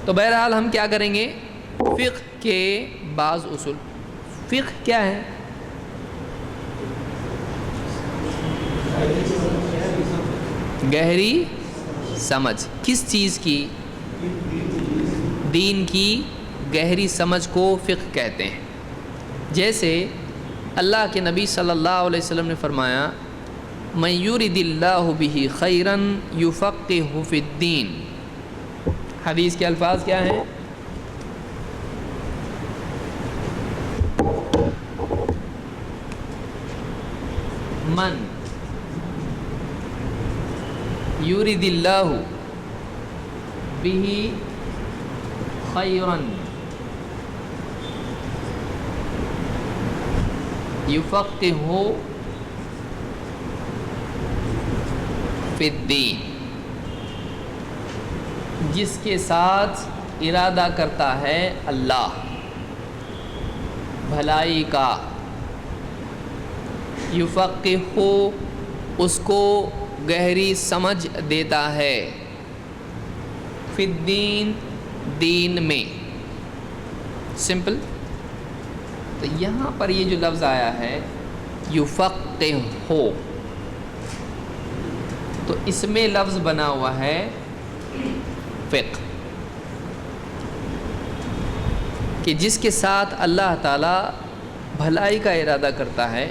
تو بہرحال ہم کیا کریں گے؟ فقہ کے بعض اصول. فقہ کیا ہے؟ گہری سمجھ. کس چیز کی؟ دین کی گہری سمجھ کو فقہ کہتے ہیں. جیسے اللہ کے نبی صلی اللہ علیہ وسلم نے فرمایا من یرد اللہ بہ خیرا یفقہہ فی الدین. حدیث کے الفاظ کیا ہیں؟ من یرد اللہ بہ خیرا یفقہہ فی الدین. جس کے ساتھ ارادہ کرتا ہے اللہ بھلائی کا، یفقہہ اس کو گہری سمجھ دیتا ہے، فی الدین دین میں. سمپل. تو یہاں پر یہ جو لفظ آیا ہے یفقہہ، تو اس میں لفظ بنا ہوا ہے فقہ، کہ جس کے ساتھ اللہ تعالیٰ بھلائی کا ارادہ کرتا ہے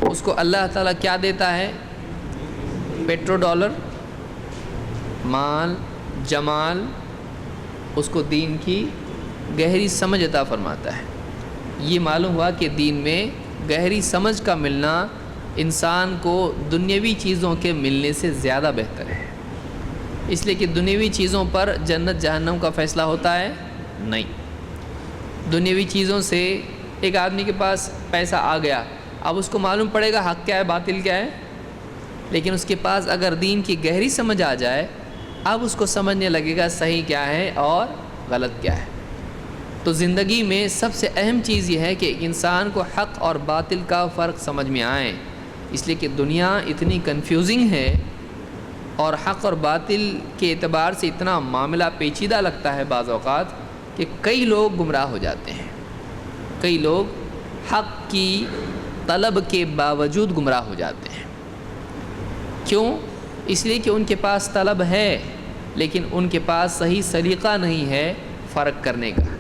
اس کو اللہ تعالیٰ کیا دیتا ہے؟ پیٹرو ڈالر، مال، جمال، اس کو دین کی گہری سمجھ عطا فرماتا ہے. یہ معلوم ہوا کہ دین میں گہری سمجھ کا ملنا انسان کو دنیاوی چیزوں کے ملنے سے زیادہ بہتر ہے. اس لیے کہ دنیاوی چیزوں پر جنت جہنم کا فیصلہ ہوتا ہے نہیں. دنیاوی چیزوں سے ایک آدمی کے پاس پیسہ آ گیا، اب اس کو معلوم پڑے گا حق کیا ہے باطل کیا ہے. لیکن اس کے پاس اگر دین کی گہری سمجھ آ جائے اب اس کو سمجھنے لگے گا صحیح کیا ہے اور غلط کیا ہے. تو زندگی میں سب سے اہم چیز یہ ہے کہ انسان کو حق اور باطل کا فرق سمجھ میں آئے. اس لیے کہ دنیا اتنی کنفیوزنگ ہے اور حق اور باطل کے اعتبار سے اتنا معاملہ پیچیدہ لگتا ہے بعض اوقات کہ کئی لوگ گمراہ ہو جاتے ہیں. کئی لوگ حق کی طلب کے باوجود گمراہ ہو جاتے ہیں. کیوں؟ اس لیے کہ ان کے پاس طلب ہے لیکن ان کے پاس صحیح سلیقہ نہیں ہے فرق کرنے کا.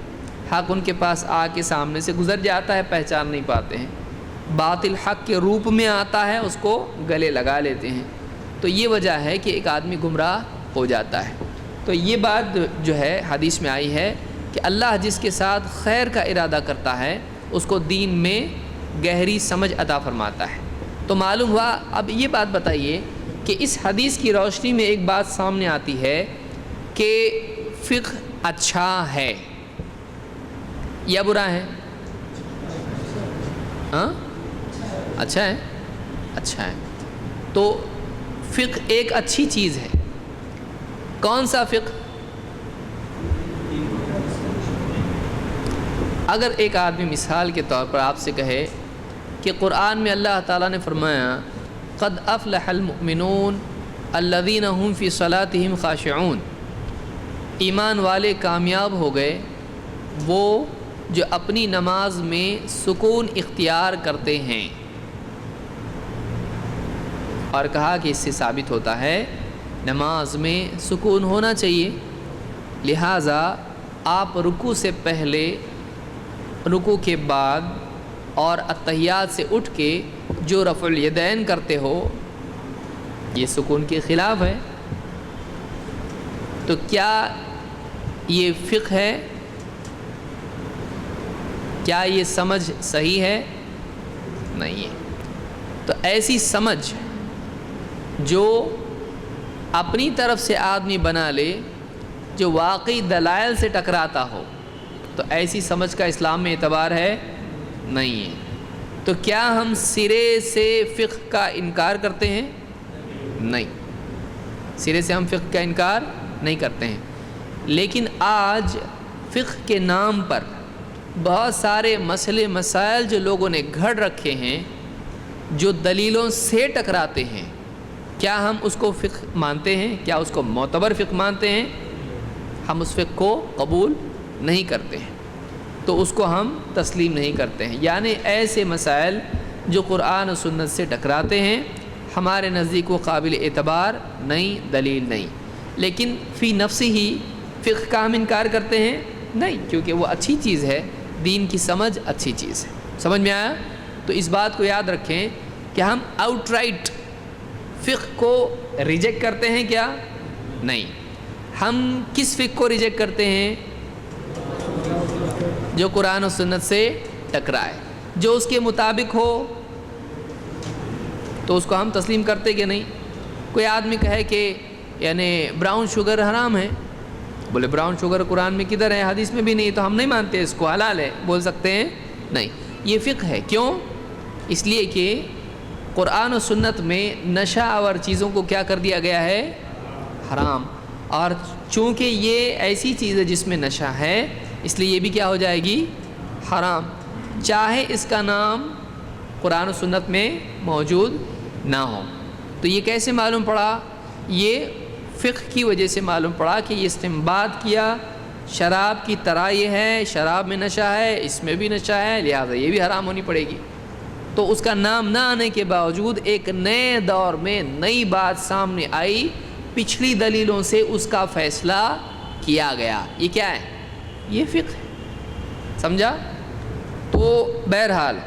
حق ان کے پاس آ کے سامنے سے گزر جاتا ہے، پہچان نہیں پاتے ہیں. باطل حق کے روپ میں آتا ہے، اس کو گلے لگا لیتے ہیں. تو یہ وجہ ہے کہ ایک آدمی گمراہ ہو جاتا ہے. تو یہ بات جو ہے حدیث میں آئی ہے کہ اللہ جس کے ساتھ خیر کا ارادہ کرتا ہے اس کو دین میں گہری سمجھ عطا فرماتا ہے. تو معلوم ہوا. اب یہ بات بتائیے کہ اس حدیث کی روشنی میں ایک بات سامنے آتی ہے کہ فقہ اچھا ہے یا برا ہے؟ ہاں، اچھا ہے. اچھا ہے. تو فقہ ایک اچھی چیز ہے. کون سا فقہ؟ اگر ایک آدمی مثال کے طور پر آپ سے کہے کہ قرآن میں اللہ تعالیٰ نے فرمایا قد افلح المؤمنون الذین هم فی صلاتهم خاشعون، ایمان والے کامیاب ہو گئے وہ جو اپنی نماز میں سکون اختیار کرتے ہیں. اور کہا کہ اس سے ثابت ہوتا ہے نماز میں سکون ہونا چاہیے. لہٰذا آپ رکوع سے پہلے، رکوع کے بعد اور اتحیات سے اٹھ کے جو رفع الیدین کرتے ہو یہ سکون کے خلاف ہے. تو کیا یہ فقہ ہے؟ کیا یہ سمجھ صحیح ہے؟ نہیں ہے. تو ایسی سمجھ جو اپنی طرف سے آدمی بنا لے، جو واقعی دلائل سے ٹکراتا ہو، تو ایسی سمجھ کا اسلام میں اعتبار ہے نہیں ہے. تو کیا ہم سرے سے فقہ کا انکار کرتے ہیں؟ نہیں، سرے سے ہم فقہ کا انکار نہیں کرتے ہیں. لیکن آج فقہ کے نام پر بہت سارے مسئلے مسائل جو لوگوں نے گھڑ رکھے ہیں جو دلیلوں سے ٹکراتے ہیں، کیا ہم اس کو فقہ مانتے ہیں؟ کیا اس کو معتبر فقہ مانتے ہیں؟ ہم اس فقہ کو قبول نہیں کرتے ہیں، تو اس کو ہم تسلیم نہیں کرتے ہیں۔ یعنی ایسے مسائل جو قرآن و سنت سے ٹکراتے ہیں ہمارے نزدیک وہ قابل اعتبار نہیں، دلیل نہیں۔ لیکن فی نفس ہی فقہ کا ہم انکار کرتے ہیں نہیں، کیونکہ وہ اچھی چیز ہے، دین کی سمجھ اچھی چیز ہے۔ سمجھ میں آیا؟ تو اس بات کو یاد رکھیں کہ ہم آؤٹ رائٹ فقہ کو ریجیکٹ کرتے ہیں کیا؟ نہیں۔ ہم کس فقہ کو ریجیکٹ کرتے ہیں؟ جو قرآن و سنت سے ٹکرائے، جو اس کے مطابق ہو تو اس کو ہم تسلیم کرتے کہ نہیں؟ کوئی آدمی کہے کہ یعنی براؤن شوگر حرام ہے، بولے براؤن شوگر قرآن میں کدھر ہے؟ حدیث میں بھی نہیں، تو ہم نہیں مانتے اس کو، حلال ہے، بول سکتے ہیں؟ نہیں۔ یہ فقہ ہے۔ کیوں؟ اس لیے کہ قرآن و سنت میں نشہ آور چیزوں کو کیا کر دیا گیا ہے؟ حرام۔ اور چونکہ یہ ایسی چیز ہے جس میں نشہ ہے، اس لیے یہ بھی کیا ہو جائے گی؟ حرام، چاہے اس کا نام قرآن و سنت میں موجود نہ ہو۔ تو یہ کیسے معلوم پڑا؟ یہ فقہ کی وجہ سے معلوم پڑا کہ یہ استنباط کیا شراب کی طرح یہ ہے، شراب میں نشہ ہے، اس میں بھی نشہ ہے، لہذا یہ بھی حرام ہونی پڑے گی۔ تو اس کا نام نہ آنے کے باوجود ایک نئے دور میں نئی بات سامنے آئی، پچھلی دلیلوں سے اس کا فیصلہ کیا گیا۔ یہ کیا ہے؟ یہ فقہ ہے۔ سمجھا؟ تو بہرحال